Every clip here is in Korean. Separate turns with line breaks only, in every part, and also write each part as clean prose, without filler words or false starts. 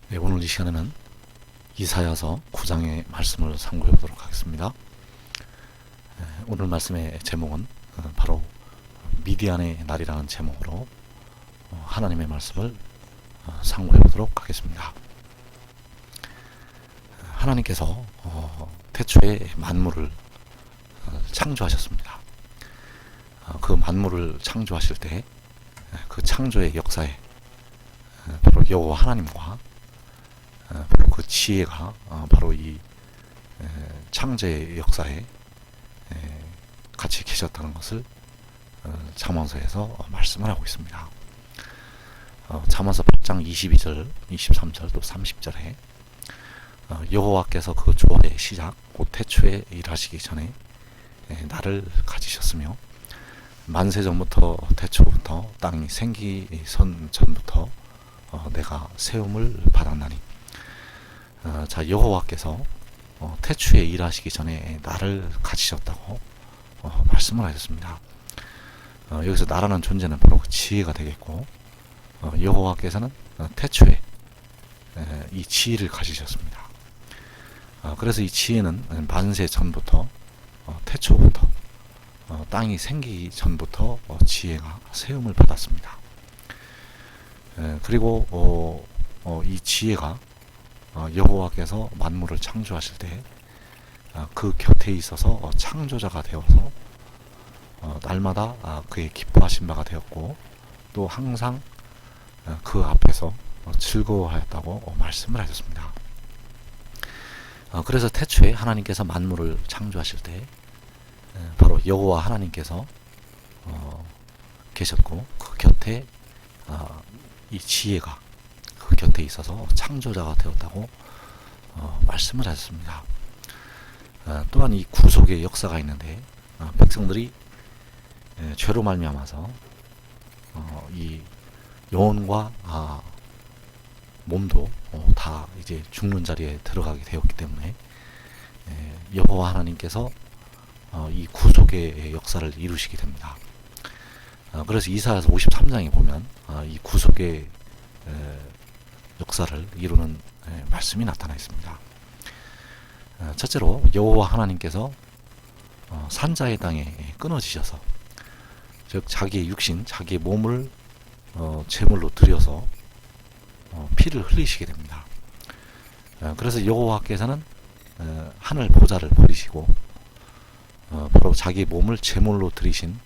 네, 오늘 이 시간에는 이사야서 9장의 말씀을 상고해 보도록 하겠습니다. 오늘 말씀의 제목은 바로 미디안의 날이라는 제목으로 하나님의 말씀을 상고해 보도록 하겠습니다. 하나님께서 태초에 만물을 창조하셨습니다. 그 만물을 창조하실 때 그 창조의 역사에 바로 여호와 하나님과 바로 그 지혜가 바로 이 창조의 역사에 같이 계셨다는 것을 잠언서에서 말씀을 하고 있습니다. 잠언서 8장 22절, 23절 또 30절에 여호와께서 그 조화의 시작 곧 태초에 일하시기 전에 나를 가지셨으며 만세 전부터 태초부터 땅이 생기기 전부터 내가 세움을 받았나니. 자, 여호와께서 태초에 일하시기 전에 나를 가지셨다고 말씀을 하셨습니다. 여기서 나라는 존재는 바로 그 지혜가 되겠고, 여호와께서는 태초에 이 지혜를 가지셨습니다. 그래서 이 지혜는 만세 전부터 태초부터 땅이 생기기 전부터 지혜가 세움을 받았습니다. 그리고 이 지혜가 여호와께서 만물을 창조하실 때 그 곁에 있어서 창조자가 되어서 날마다 그의 기뻐하신 바가 되었고, 또 항상 그 앞에서 즐거워하였다고 말씀을 하셨습니다. 그래서 태초에 하나님께서 만물을 창조하실 때 바로 여호와 하나님께서 계셨고, 그 곁에 이 지혜가 그 곁에 있어서 창조자가 되었다고 말씀을 하셨습니다. 또한 이 구속의 역사가 있는데, 백성들이 죄로 말미암아서 이 영혼과 몸도 다 이제 죽는 자리에 들어가게 되었기 때문에 여호와 하나님께서 이 구속의 역사를 이루시게 됩니다. 그래서 이사야서 53장에 보면 이 구속의 역사를 이루는 말씀이 나타나 있습니다. 첫째로 여호와 하나님께서 산자의 땅에 끊어지셔서, 즉 자기의 육신, 자기의 몸을 제물로 드려서 피를 흘리시게 됩니다. 그래서 여호와께서는 하늘 보좌를 버리시고 바로 자기 몸을 제물로 드리신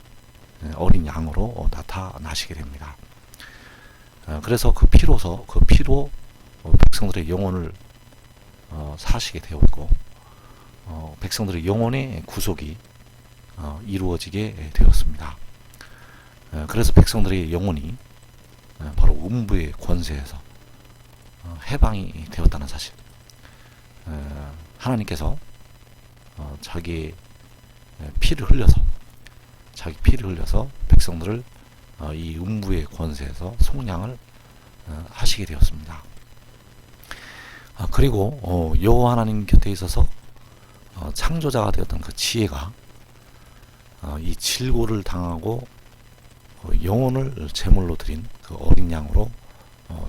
어린 양으로 나타나시게 됩니다. 그래서 그 피로 백성들의 영혼을 사시게 되었고, 백성들의 영혼의 구속이 이루어지게 되었습니다. 그래서 백성들의 영혼이 바로 음부의 권세에서 해방이 되었다는 사실, 하나님께서 자기 피를 흘려서 백성들을 이 음부의 권세에서 속량을 하시게 되었습니다. 그리고 여호와 하나님 곁에 있어서 창조자가 되었던 그 지혜가 이 질고를 당하고 영혼을 제물로 드린 그 어린 양으로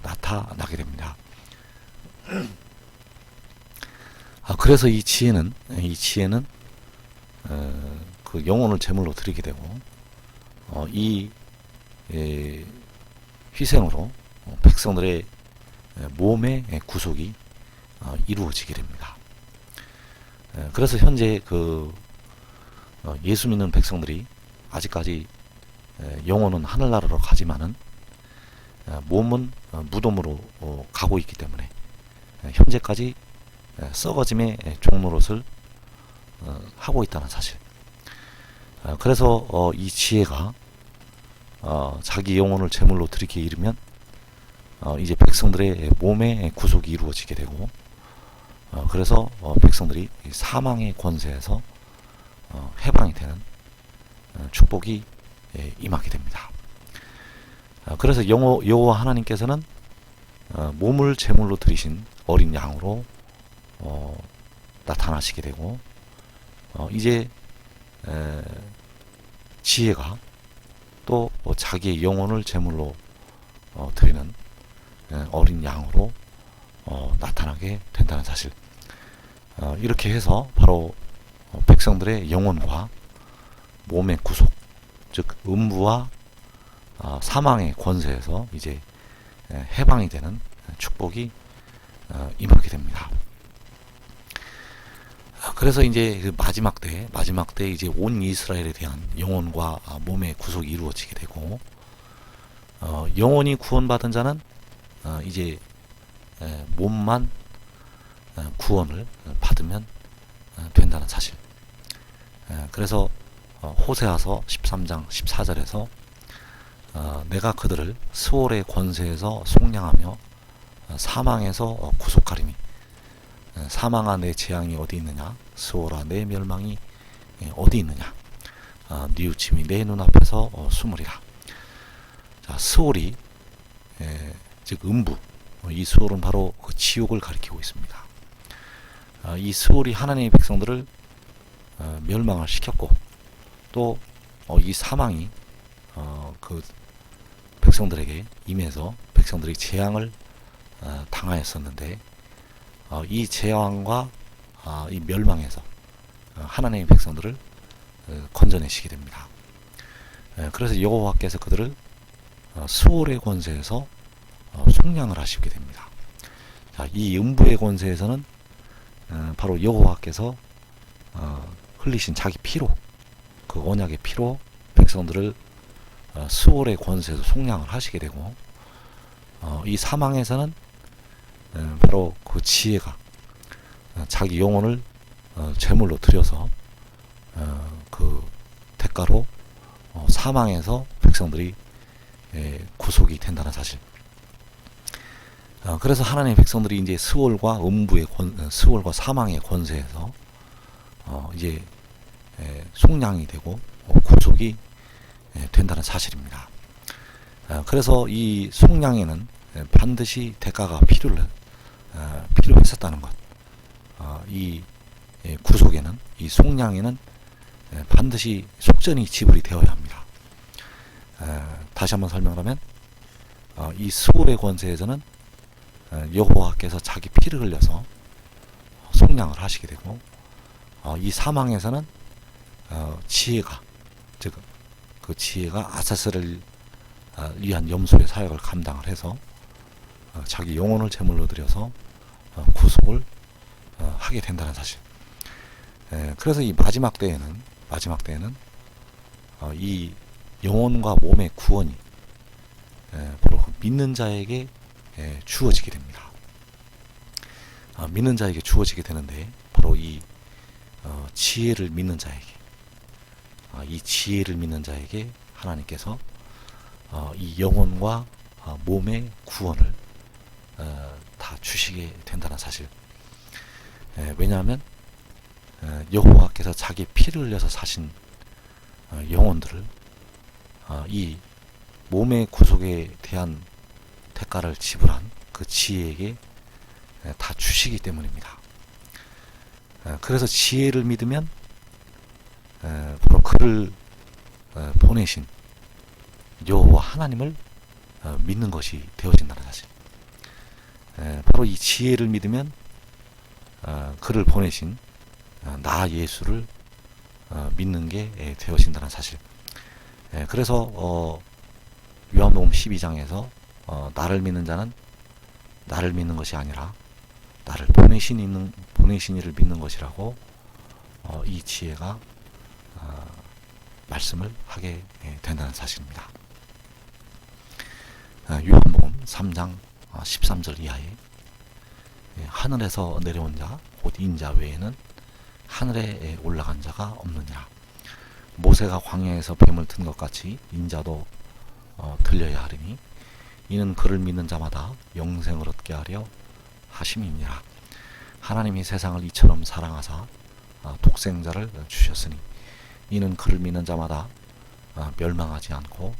나타나게 됩니다. 그래서 이 지혜는 그 영혼을 제물로 드리게 되고, 이 희생으로 백성들의 몸의 구속이 이루어지게 됩니다. 그래서 현재 그 예수 믿는 백성들이 아직까지 영혼은 하늘나라로 가지만은 몸은 무덤으로 가고 있기 때문에 현재까지 썩어짐의 종노릇을 하고 있다는 사실. 그래서 이 지혜가 자기 영혼을 제물로 드리기에 이르면 이제 백성들의 몸의 구속이 이루어지게 되고, 그래서 백성들이 사망의 권세에서 해방이 되는 축복이 임하게 됩니다. 그래서 여호와 하나님께서는 몸을 제물로 드리신 어린 양으로 나타나시게 되고, 이제 지혜가 또 자기의 영혼을 제물로 드리는 어린 양으로 나타나게 된다는 사실. 이렇게 해서 바로 백성들의 영혼과 몸의 구속, 즉 음부와 사망의 권세에서 이제 해방이 되는 축복이 임하게 됩니다. 그래서 이제 그 마지막 때 이제 온 이스라엘에 대한 영혼과 몸의 구속이 이루어지게 되고, 영혼이 구원받은 자는 이제 몸만 구원을 받으면 된다는 사실. 그래서 호세아서 13장 14절에서 내가 그들을 스올의 권세에서 속량하며 사망에서 구속하리니 사망아 내 재앙이 어디 있느냐, 스올아 내 멸망이 어디 있느냐, 뉘우침이 내 눈앞에서 숨으리라. 자, 스올이 즉 음부, 이 스올은 바로 그 지옥을 가리키고 있습니다. 이 스올이 하나님의 백성들을 멸망을 시켰고, 또 이 사망이 그 백성들에게 임해서 백성들이 재앙을 당하였었는데, 이 재앙과 이 멸망에서 하나님의 백성들을 건져내시게 됩니다. 그래서 여호와께서 그들을 스올의 권세에서 속량을 하시게 됩니다. 자, 이 음부의 권세에서는 바로 여호와께서 흘리신 자기 피로, 그 언약의 피로 백성들을 스올의 권세에서 속량을 하시게 되고, 이 사망에서는 바로 그 지혜가 자기 영혼을 제물로 드려서 그 대가로 사망에서 백성들이 구속이 된다는 사실. 그래서 하나님의 백성들이 이제 스올과 음부의 스올과 사망의 권세에서 이제 속량이 되고 구속이 된다는 사실입니다. 그래서 이 속량에는 반드시 대가가 필요했었다는 것. 이 구속에는, 이 속량에는 반드시 속전이 지불이 되어야 합니다. 다시 한번 설명하면, 이 스올의 권세에서는 여호와께서 자기 피를 흘려서 속량을 하시게 되고, 이 사망에서는 지혜가, 즉 그 지혜가 아사스를 위한 염소의 사역을 감당을 해서 자기 영혼을 제물로 드려서 구속을 하게 된다는 사실. 그래서 이 마지막 때에는 이 영혼과 몸의 구원이 바로 믿는 자에게 주어지게 됩니다. 믿는 자에게 주어지게 되는데, 바로 이 지혜를 믿는 자에게, 이 지혜를 믿는 자에게 하나님께서 이 영혼과 몸의 구원을 다 주시게 된다는 사실. 왜냐하면 여호와께서 자기 피를 흘려서 사신 영혼들을 이 몸의 구속에 대한 대가를 지불한 그 지혜에게 다 주시기 때문입니다. 그래서 지혜를 믿으면 바로 그를 보내신 여호와 하나님을 믿는 것이 되어진다는 사실. 바로 이 지혜를 믿으면 그를 보내신 나 예수를 믿는 게 되어진다는 사실. 그래서 요한복음 12장에서 나를 믿는 자는 나를 믿는 것이 아니라 나를 보내신 이를 믿는 것이라고 이 지혜가 말씀을 하게 된다는 사실입니다. 요한복음 3장 13절 이하에 하늘에서 내려온 자 곧 인자 외에는 하늘에 올라간 자가 없느니라. 모세가 광야에서 뱀을 든 것 같이 인자도 들려야 하리니 이는 그를 믿는 자마다 영생을 얻게 하려 하심이니라. 하나님이 세상을 이처럼 사랑하사 독생자를 주셨으니 이는 그를 믿는 자마다 멸망하지 않고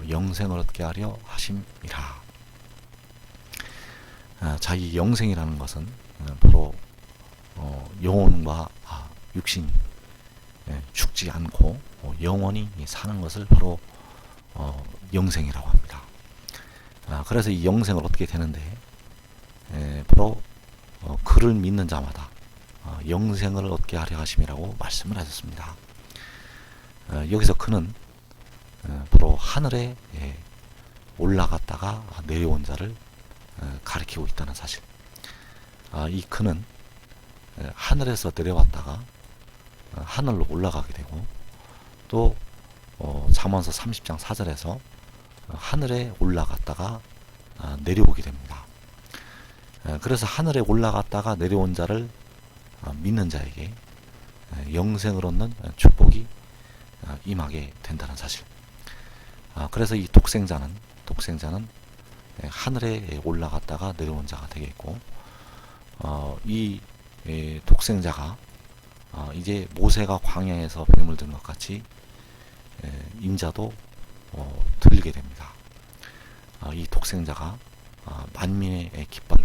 영생을 얻게 하려 하심이라. 자, 이 영생이라는 것은 바로 영혼과 육신이 죽지 않고 영원히 사는 것을 바로 영생이라고 합니다. 그래서 이 영생을 얻게 되는데, 바로 그를 믿는 자마다 영생을 얻게 하려 하심이라고 말씀을 하셨습니다. 여기서 그는 바로 하늘에 올라갔다가 내려온 자를 가리키고 있다는 사실. 이 그는 하늘에서 내려왔다가 하늘로 올라가게 되고, 또 잠언서 30장 4절에서 하늘에 올라갔다가 내려오게 됩니다. 그래서 하늘에 올라갔다가 내려온 자를 믿는 자에게 영생을 얻는 축복이 임하게 된다는 사실. 그래서 이 독생자는 하늘에 올라갔다가 내려온 자가 되겠고, 이 독생자가 이제 모세가 광야에서 뱀을 든 것 같이 인자도 들리게 됩니다. 이 독생자가 만민의 깃발로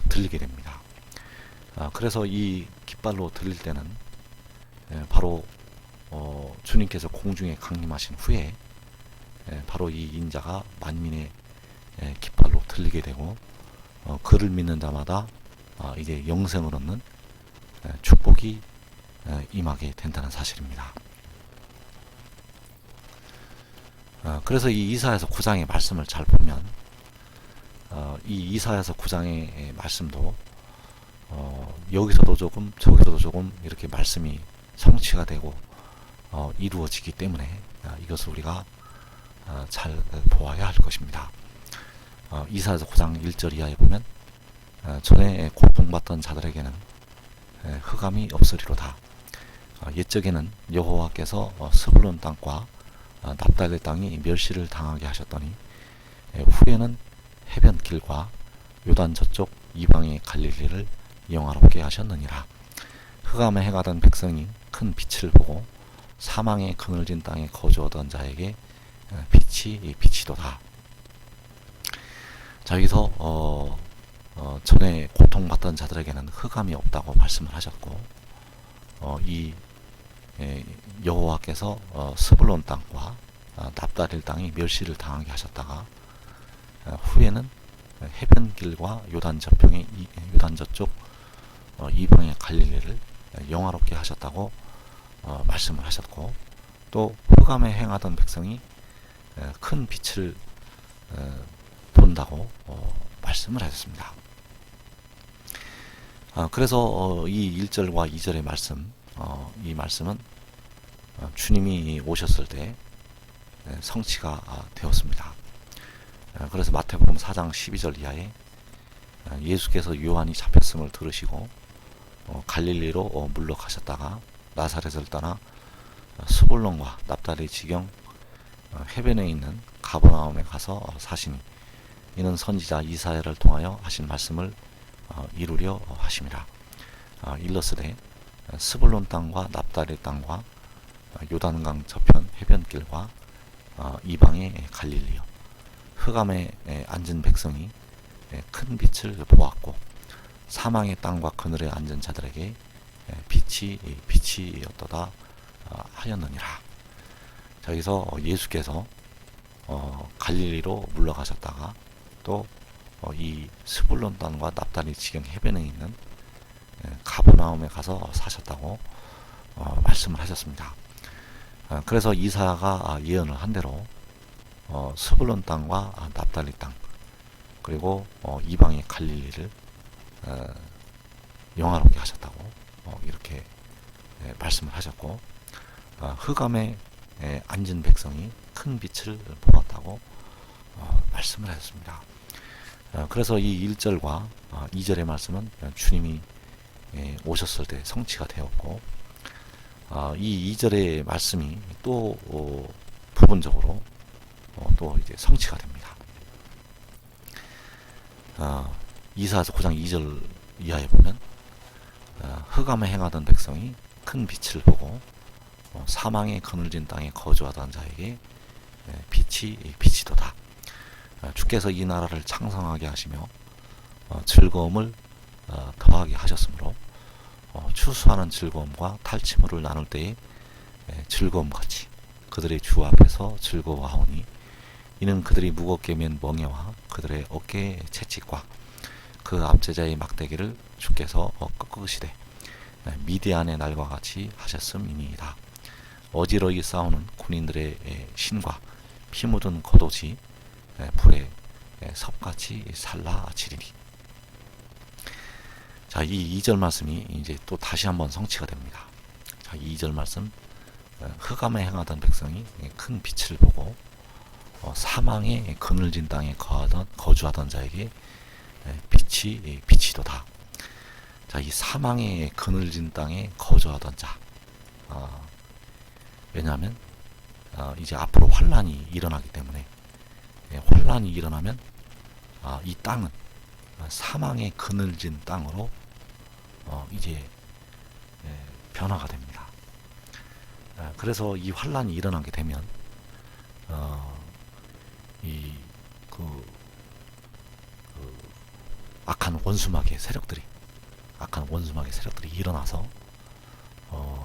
들리게 됩니다. 그래서 이 깃발로 들릴 때는 바로 주님께서 공중에 강림하신 후에 바로 이 인자가 만민의 깃발로 들리게 되고, 그를 믿는 자마다 이제 영생을 얻는 축복이 임하게 된다는 사실입니다. 그래서 이 이사야서 9장의 말씀을 잘 보면 이 이사야서 9장의 말씀도 여기서도 조금 저기서도 조금 이렇게 말씀이 성취가 되고 이루어지기 때문에 이것을 우리가 잘 보아야 할 것입니다. 이사야서 9장 1절 이하에 보면 전에 고통받던 자들에게는 흑암이 없으리로다. 옛적에는 여호와께서 스불론 땅과 납달리 땅이 멸시를 당하게 하셨더니 후에는 해변길과 요단 저쪽 이방의 갈릴리를 영화롭게 하셨느니라. 흑암에 행하던 백성이 큰 빛을 보고 사망의 그늘진 땅에 거주하던 자에게 빛이 비치도다. 자, 여기서 전에 고통받던 자들에게는 흑암이 없다고 말씀을 하셨고, 이 여호와께서 스불론 땅과 납달리 땅이 멸시를 당하게 하셨다가 후에는 해변길과 요단 저쪽 이방의 갈릴리를 영화롭게 하셨다고 말씀을 하셨고, 또 흑암에 행하던 백성이 큰 빛을 본다고 말씀을 하셨습니다. 그래서 이 1절과 2절의 말씀, 이 말씀은 주님이 오셨을 때 성취가 되었습니다. 그래서 마태복음 4장 12절 이하에 예수께서 요한이 잡혔음을 들으시고 갈릴리로 물러가셨다가 나사렛을 떠나 스불론과 납달리 지경 해변에 있는 가버나움에 가서 사시니 이는 선지자 이사야를 통하여 하신 말씀을 이루려 하심이라. 일러스되 스불론 땅과 납달리 땅과 요단강 저편 해변길과 이방의 갈릴리요, 흑암에 앉은 백성이 큰 빛을 보았고 사망의 땅과 그늘에 앉은 자들에게 빛이었도다 하였느니라. 자, 여기서 예수께서 갈릴리로 물러가셨다가 또 이 스불론 땅과 납달리 지경 해변에 있는 가버나움에 가서 사셨다고 말씀을 하셨습니다. 그래서 이사야가 예언을 한 대로 스불론 땅과 납달리 땅 그리고 이방의 갈릴리를 영화롭게 하셨다고 이렇게 말씀을 하셨고, 흑암에 앉은 백성이 큰 빛을 보았다고 말씀을 하셨습니다. 그래서 이 1절과 2절의 말씀은 주님이 오셨을 때 성취가 되었고, 이 2절의 말씀이 또 부분적으로 또 이제 성취가 됩니다. 이사야서 9장 2절 이하에 보면 흑암에 행하던 백성이 큰 빛을 보고 사망의 그늘진 땅에 거주하던 자에게 빛이 비치도다. 주께서 이 나라를 창성하게 하시며 즐거움을 더하게 하셨으므로 추수하는 즐거움과 탈취물을 나눌 때에 즐거움같이 그들의 주 앞에서 즐거워하오니 이는 그들이 무겁게 맨 멍에와 그들의 어깨의 채찍과 그 압제자의 막대기를 주께서 꺾으시되 미디안의 날과 같이 하셨음이니이다. 어지러이 싸우는 군인들의 신과 피 묻은 겉옷이 불에 섭같이 살라지리니. 자, 이 2절 말씀이 이제 또 다시 한번 성취가 됩니다. 자, 2절 말씀, 흑암에 행하던 백성이 큰 빛을 보고 사망의 그늘진 땅에 거주하던 자에게 빛이 비치도다. 자, 이 사망의 그늘진 땅에 거주하던 자, 왜냐하면 이제 앞으로 환란이 일어나기 때문에, 환란이 일어나면 이 땅은 사망의 그늘진 땅으로 이제 변화가 됩니다. 그래서 이 환란이 일어나게 되면 그 악한 원수마귀의 세력들이 일어나서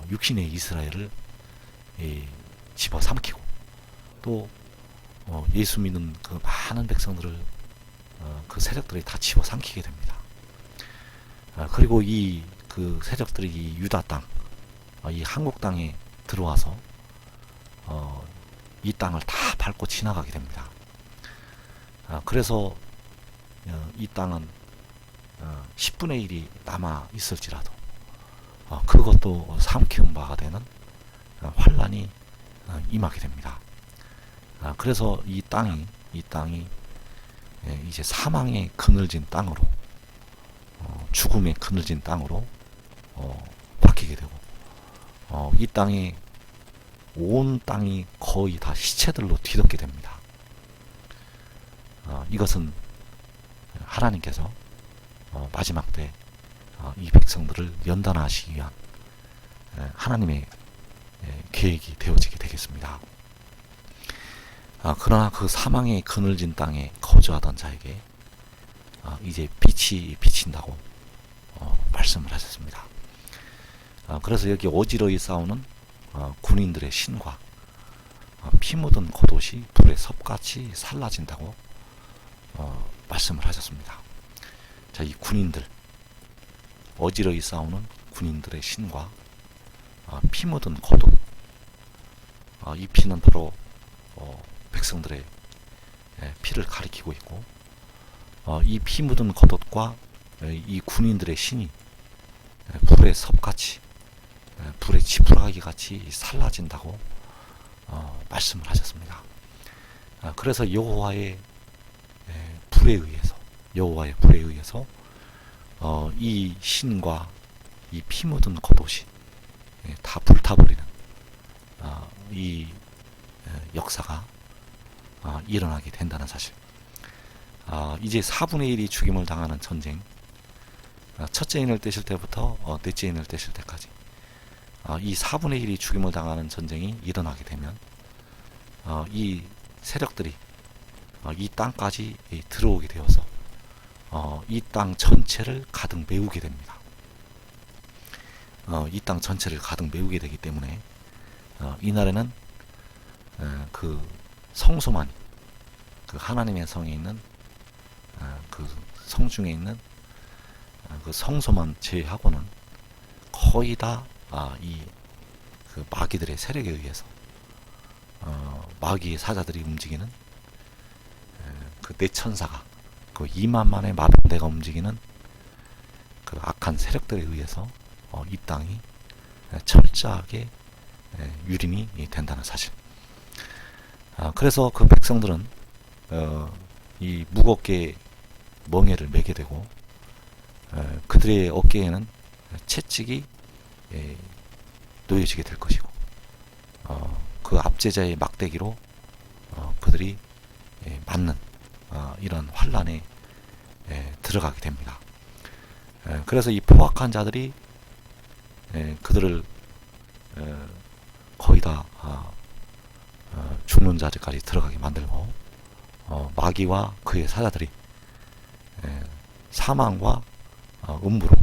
육신의 이스라엘을 집어삼키고 또 예수 믿는 그 많은 백성들을 그 세력들이 다 집어삼키게 됩니다. 그리고 그 세력들이 이 유다 땅, 이 한국 땅에 들어와서 이 땅을 다 밟고 지나가게 됩니다. 그래서 이 땅은 10분의 1이 남아 있을지라도 그것도 삼키는 바가 되는 환란이 임하게 됩니다. 그래서 이 땅이 이제 사망의 그늘진 땅으로, 죽음의 그늘진 땅으로 바뀌게 되고, 이 땅에 온 땅이 거의 다 시체들로 뒤덮게 됩니다. 이것은 하나님께서 마지막 때 이 백성들을 연단하시기 위한 하나님의 계획이 되어지게 되겠습니다. 그러나 그 사망의 그늘진 땅에 거주하던 자에게 이제 빛이 비친다고 말씀을 하셨습니다. 그래서 여기 어지러이 싸우는 군인들의 신과 피 묻은 겉옷이 불에 섭같이 살라진다고 말씀을 하셨습니다. 자, 이 군인들, 어지러이 싸우는 군인들의 신과 피 묻은 겉옷, 이 피는 바로 백성들의 피를 가리키고 있고, 이 피 묻은 겉옷과 이 군인들의 신이 불에 섭같이, 불에 지푸라기 같이 살라진다고 말씀을 하셨습니다. 그래서 여호와의 불에 의해서 이 신과 이 피 묻은 겉옷이 다 불타버리는 이 역사가 일어나게 된다는 사실. 이제 4분의 1이 죽임을 당하는 전쟁, 첫째 인을 떼실 때부터 넷째 인을 떼실 때까지 이 4분의 1이 죽임을 당하는 전쟁이 일어나게 되면 이 세력들이 이 땅까지 들어오게 되어서 이 땅 전체를 가득 메우게 됩니다. 이 땅 전체를 가득 메우게 되기 때문에 이날에는 그 성소만, 그 하나님의 성에 있는 그 성 중에 있는 그 성소만 제외하고는 거의 다 이 그 마귀들의 세력에 의해서 마귀의 사자들이 움직이는 그 내천사가, 그 2만만의 마병대가 움직이는 그 악한 세력들에 의해서 이 땅이 철저하게 유린이 된다는 사실. 그래서 그 백성들은 이 무겁게 멍에를 매게 되고, 그들의 어깨에는 채찍이 놓여지게 될 것이고, 그 압제자의 막대기로 그들이 맞는 이런 환란에 들어가게 됩니다. 그래서 이 포악한 자들이 그들을 거의 다 죽는 자리까지 들어가게 만들고, 마귀와 그의 사자들이 사망과 음부로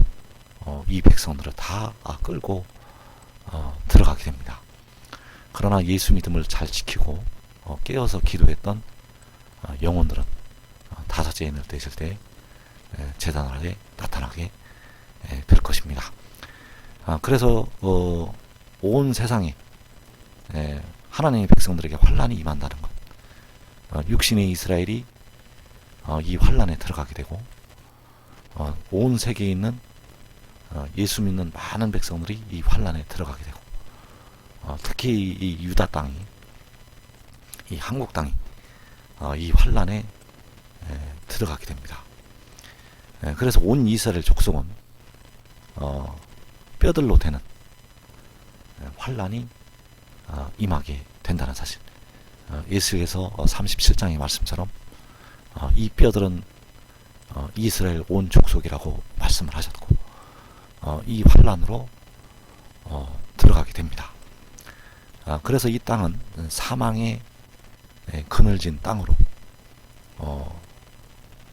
이 백성들을 다 끌고 들어가게 됩니다. 그러나 예수 믿음을 잘 지키고 깨어서 기도했던 영혼들은 다섯째 인을 떼실 때 제단 아래 나타나게 될 것입니다. 그래서 온 세상에 하나님의 백성들에게 환란이 임한다는 것, 육신의 이스라엘이 이 환란에 들어가게 되고 온 세계에 있는 예수 믿는 많은 백성들이 이 환란에 들어가게 되고 특히 이 유다 땅이, 이 한국 땅이 이 환란에 들어가게 됩니다. 그래서 온 이스라엘 족속은 뼈들로 되는 환란이 임하게 된다는 사실. 예수께서 37장의 말씀처럼 이 뼈들은 이스라엘 온 족속이라고 말씀을 하셨고 이 환란으로 들어가게 됩니다. 그래서 이 땅은 사망의 그늘진 땅으로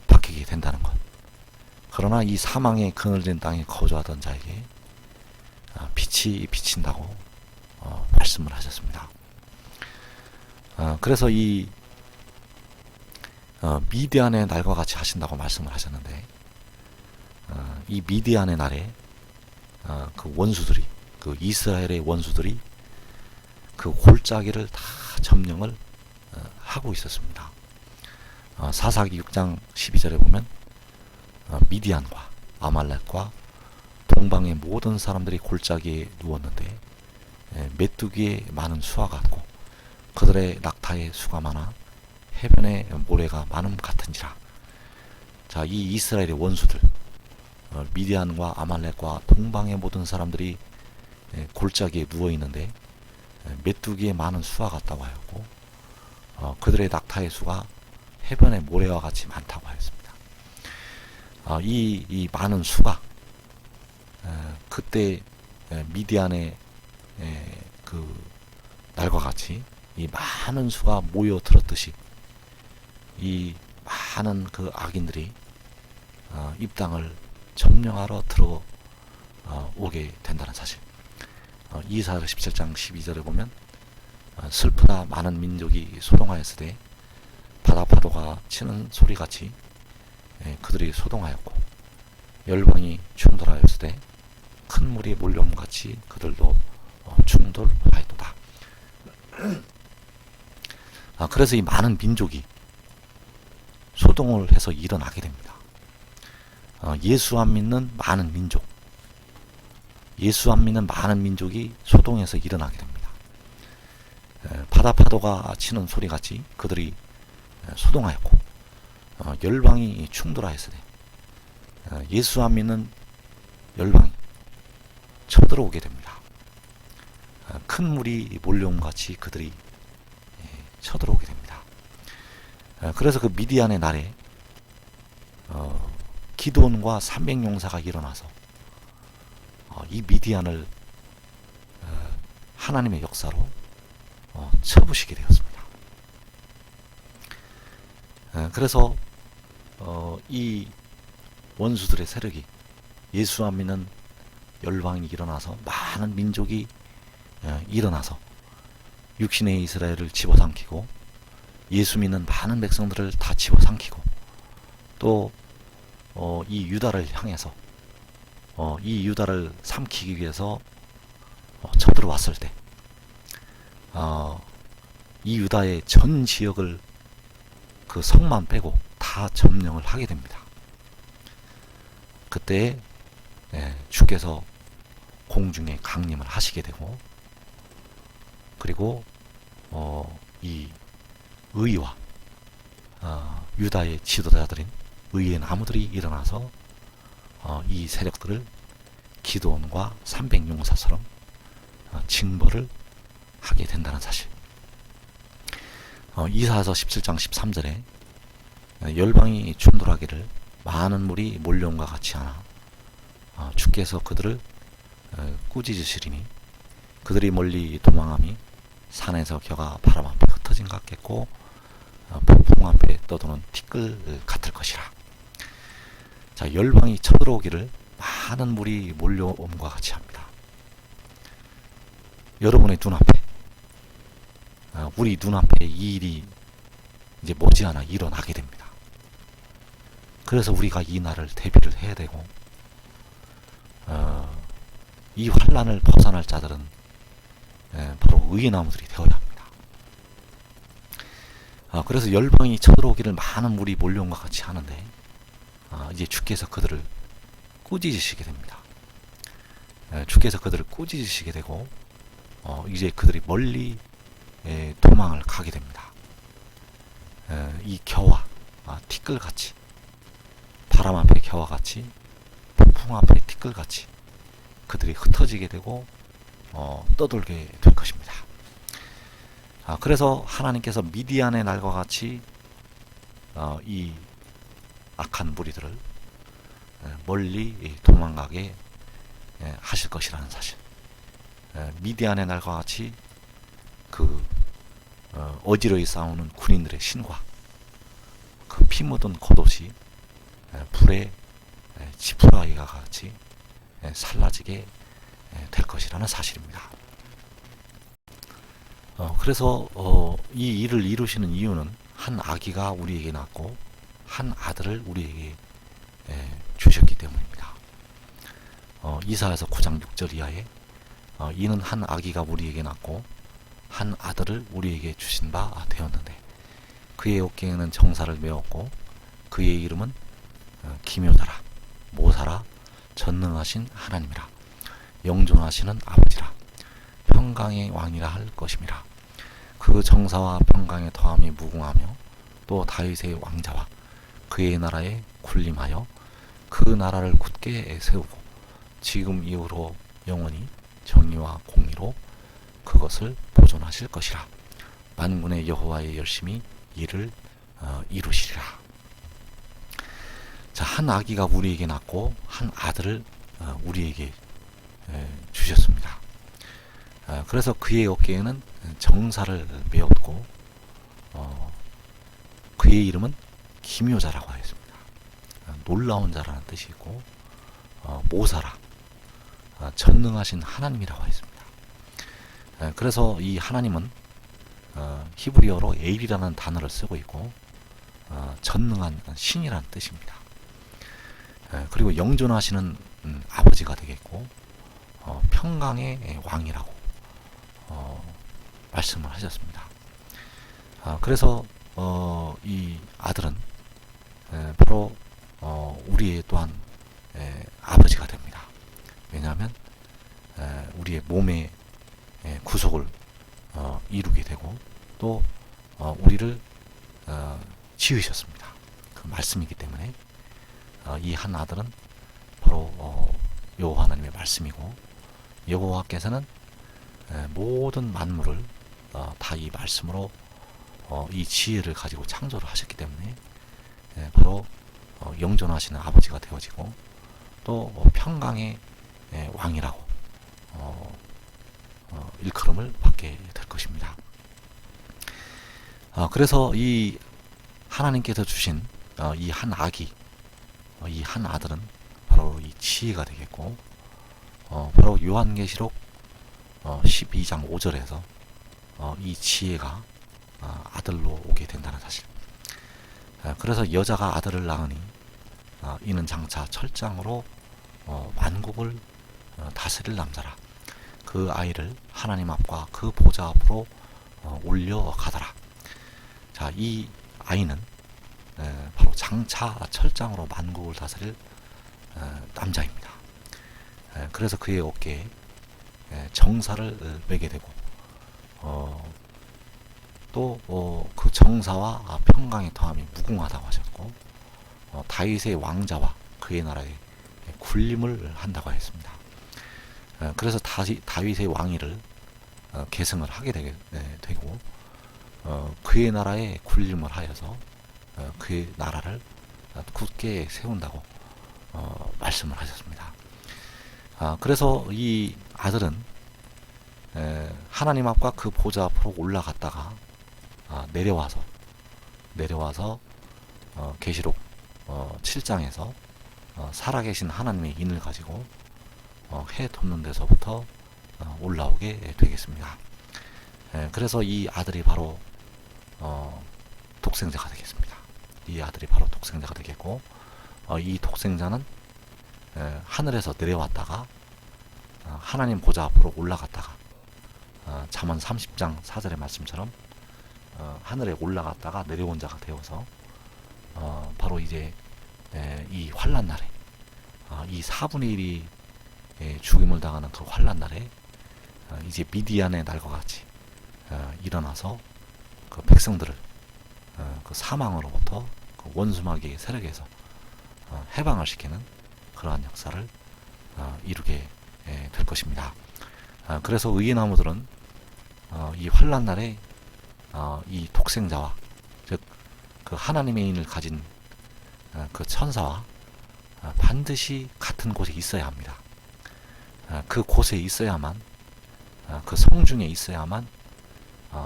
바뀌게 된다는 것. 그러나 이 사망의 그늘진 땅에 거주하던 자에게 빛이 비친다고 말씀을 하셨습니다. 그래서 이 미디안의 날과 같이 하신다고 말씀을 하셨는데 이 미디안의 날에 그 원수들이, 그 이스라엘의 원수들이 그 골짜기를 다 점령을 하고 있었습니다. 사사기 6장 12절에 보면 미디안과 아말렉과 동방의 모든 사람들이 골짜기에 누웠는데 메뚜기의 많은 수와 같고 그들의 낙타의 수가 많아 해변의 모래가 많음 같은지라. 자, 이 이스라엘의 원수들, 미디안과 아말렉과 동방의 모든 사람들이 골짜기에 누워 있는데 메뚜기의 많은 수와 같다고 하였고 그들의 낙타의 수가 해변의 모래와 같이 많다고 하였습니다. 이 많은 수가 그때 미디안의 그 날과 같이 이 많은 수가 모여 들었듯이 이 많은 그 악인들이 이 땅을 점령하러 들어오게 된다는 사실. 이사야 17장 12절에 보면 슬프다 많은 민족이 소동하였으되 바다 파도가 치는 소리같이 그들이 소동하였고 열방이 충돌하였으되 큰 물이 몰려옴같이 그들도 충돌하였도다. 그래서 이 많은 민족이 소동을 해서 일어나게 됩니다. 예수 안 믿는 많은 민족, 예수 안 믿는 많은 민족이 소동해서 일어나게 됩니다. 바다 파도가 치는 소리같이 그들이 소동하였고 열방이 충돌하였으되 예수 안 믿는 열방이 쳐들어오게 됩니다. 큰 물이 몰려옴같이 그들이 쳐들어오게 됩니다. 그래서 그 미디안의 날에 기드온과 300용사가 일어나서 이 미디안을 하나님의 역사로 쳐부시게 되었습니다. 그래서 이 원수들의 세력이 예수 안 믿는 열방이 일어나서 많은 민족이 일어나서 육신의 이스라엘을 집어삼키고 예수 믿는 많은 백성들을 다 집어삼키고 또 이 유다를 향해서 이 유다를 삼키기 위해서 쳐들어왔을 때 이 유다의 전 지역을 그 성만 빼고 다 점령을 하게 됩니다. 그때 주께서 공중에 강림을 하시게 되고 그리고 이 의와 유다의 지도자들인 의의 나무들이 일어나서 이 세력들을 기드온과 300용사처럼 징벌을 하게 된다는 사실. 이사야서 17장 13절에 열방이 충돌하기를 많은 물이 몰려온과 같이 하나 주께서 그들을 꾸짖으시리니 그들이 멀리 도망함이 산에서 겨가 바람 앞에 흩어진 것 같겠고 폭풍 앞에 떠도는 티끌 같을 것이라. 자, 열방이 쳐들어오기를 많은 물이 몰려옴과 같이 합니다. 여러분의 눈앞에 우리 눈앞에 이 일이 이제 머지않아 일어나게 됩니다. 그래서 우리가 이 날을 대비를 해야 되고, 이 환란을 벗어날 자들은 바로 의의 나무들이 되어야 합니다. 그래서 열방이 쳐들어오기를 많은 물이 몰려온 것 같이 하는데, 이제 주께서 그들을 꾸짖으시게 됩니다. 주께서 그들을 꾸짖으시게 되고, 이제 그들이 멀리 도망을 가게 됩니다. 이 겨와 티끌같이, 바람 앞에 겨와 같이, 폭풍 앞에 티끌같이 그들이 흩어지게 되고 떠돌게 될 것입니다. 그래서 하나님께서 미디안의 날과 같이 이 악한 무리들을 멀리 도망가게 하실 것이라는 사실, 미디안의 날과 같이 그 어지러이 싸우는 군인들의 신과 그 피 묻은 겉옷이 불에 지푸라기가 같이 살라지게 될 것이라는 사실입니다. 그래서 이 일을 이루시는 이유는 한 아기가 우리에게 낳고 한 아들을 우리에게 주셨기 때문입니다. 이사야서 9장 6절 이하에 이는 한 아기가 우리에게 낳고 한 아들을 우리에게 주신 바 되었는데 그의 어깨에는 정사를 메었고 그의 이름은 기묘다라 모사라 전능하신 하나님이라 영존하시는 아버지라 평강의 왕이라 할 것임이라. 그 정사와 평강의 더함이 무궁하며 또 다윗의 왕자와 그의 나라에 군림하여 그 나라를 굳게 세우고 지금 이후로 영원히 정의와 공의로 그것을 보존하실 것이라. 만군의 여호와의 열심히 이를 이루시리라. 자, 한 아기가 우리에게 낳고 한 아들을 우리에게 주셨습니다. 그래서 그의 어깨에는 정사를 메었고 그의 이름은 기묘자라고 하였습니다. 놀라운 자라는 뜻이 있고 모사라 전능하신 하나님이라고 하였습니다. 그래서 이 하나님은 히브리어로 에일이라는 단어를 쓰고 있고 전능한 신이라는 뜻입니다. 그리고 영존하시는 아버지가 되겠고 평강의 왕이라고 말씀을 하셨습니다. 그래서 이 아들은 바로 우리의 또한 아버지가 됩니다. 왜냐하면 우리의 몸의 구속을 이루게 되고 또 우리를 지으셨습니다. 그 말씀이기 때문에 이 한 아들은 바로 여호와 하나님의 말씀이고 여호와께서는 모든 만물을 다 이 말씀으로 이 지혜를 가지고 창조를 하셨기 때문에 바로 영존하시는 아버지가 되어지고 또 평강의 왕이라고 일컬음을 받게 될 것입니다. 그래서 이 하나님께서 주신 이 한 아기, 이 한 아들은 바로 이 지혜가 되겠고 바로 요한계시록 12장 5절에서 이 지혜가 아들로 오게 된다는 사실. 그래서 여자가 아들을 낳으니 이는 장차 철장으로 만국을 다스릴 남자라. 그 아이를 하나님 앞과 그 보좌 앞으로 올려가더라. 자, 이 아이는 바로 장차 철장으로 만국을 다스릴 남자입니다. 그래서 그의 어깨에 정사를 매게 되고 또 그 정사와 평강의 더함이 무궁하다고 하셨고 다윗의 왕자와 그의 나라에 군림을 한다고 했습니다. 그래서 다윗의 왕위를 계승을 하게 되고 그의 나라에 군림을 하여서 그의 나라를 굳게 세운다고 말씀을 하셨습니다. 그래서 이 아들은 하나님 앞과 그 보좌 앞으로 올라갔다가 내려와서 계시록 7장에서 살아계신 하나님의 인을 가지고 해 돋는 데서부터 올라오게 되겠습니다. 그래서 이 아들이 바로 독생자가 되겠습니다. 이 아들이 바로 독생자가 되겠고 이 독생자는 하늘에서 내려왔다가 하나님 보좌 앞으로 올라갔다가 잠언 30장 4절의 말씀처럼 하늘에 올라갔다가 내려온 자가 되어서 바로 이제 이 환란 날에 이 4분의 1이 죽임을 당하는 그 환란 날에 이제 미디안의 날과 같이 일어나서 그 백성들을 그 사망으로부터 그 원수마귀의 세력에서 해방을 시키는 그러한 역사를 이루게 될 것입니다. 그래서 의의 나무들은 이 환란 날에 이 독생자와 즉 그 하나님의 인을 가진 그 천사와 반드시 같은 곳에 있어야 합니다. 그 곳에 있어야만 그 성중에 있어야만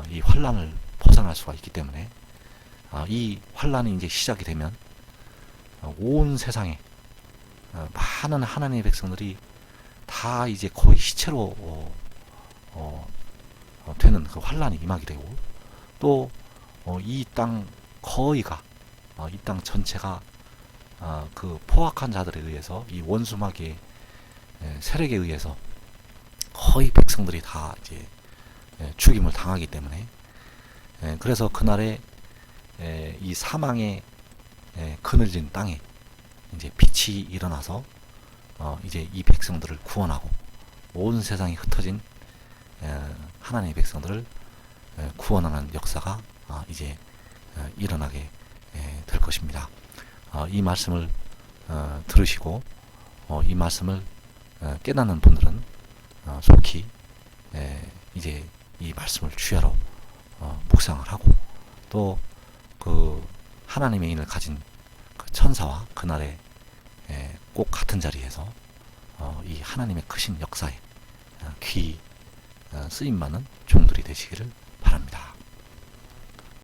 이 환란을 벗어날 수가 있기 때문에 이 환란이 이제 시작이 되면 온 세상에 많은 하나님의 백성들이 다 이제 거의 시체로 되는 그 환란이 임하게 되고 또 이 땅 거의가 이 땅 전체가 그 포악한 자들에 의해서 이 원수마귀의 세력에 의해서 거의 백성들이 다 이제 죽임을 당하기 때문에 그래서 그날에 이 사망의 그늘진 땅에 이제 빛이 일어나서 이제 이 백성들을 구원하고 온 세상에 흩어진 하나님의 백성들을 구원하는 역사가 이제 일어나게 될 것입니다. 이 말씀을 들으시고 이 말씀을 깨닫는 분들은 속히 이제 이 말씀을 주야로 묵상을 하고 또 그 하나님의 인을 가진 그 천사와 그날에 꼭 같은 자리에서 이 하나님의 크신 역사에 귀 쓰임받는 종들이 되시기를 바랍니다.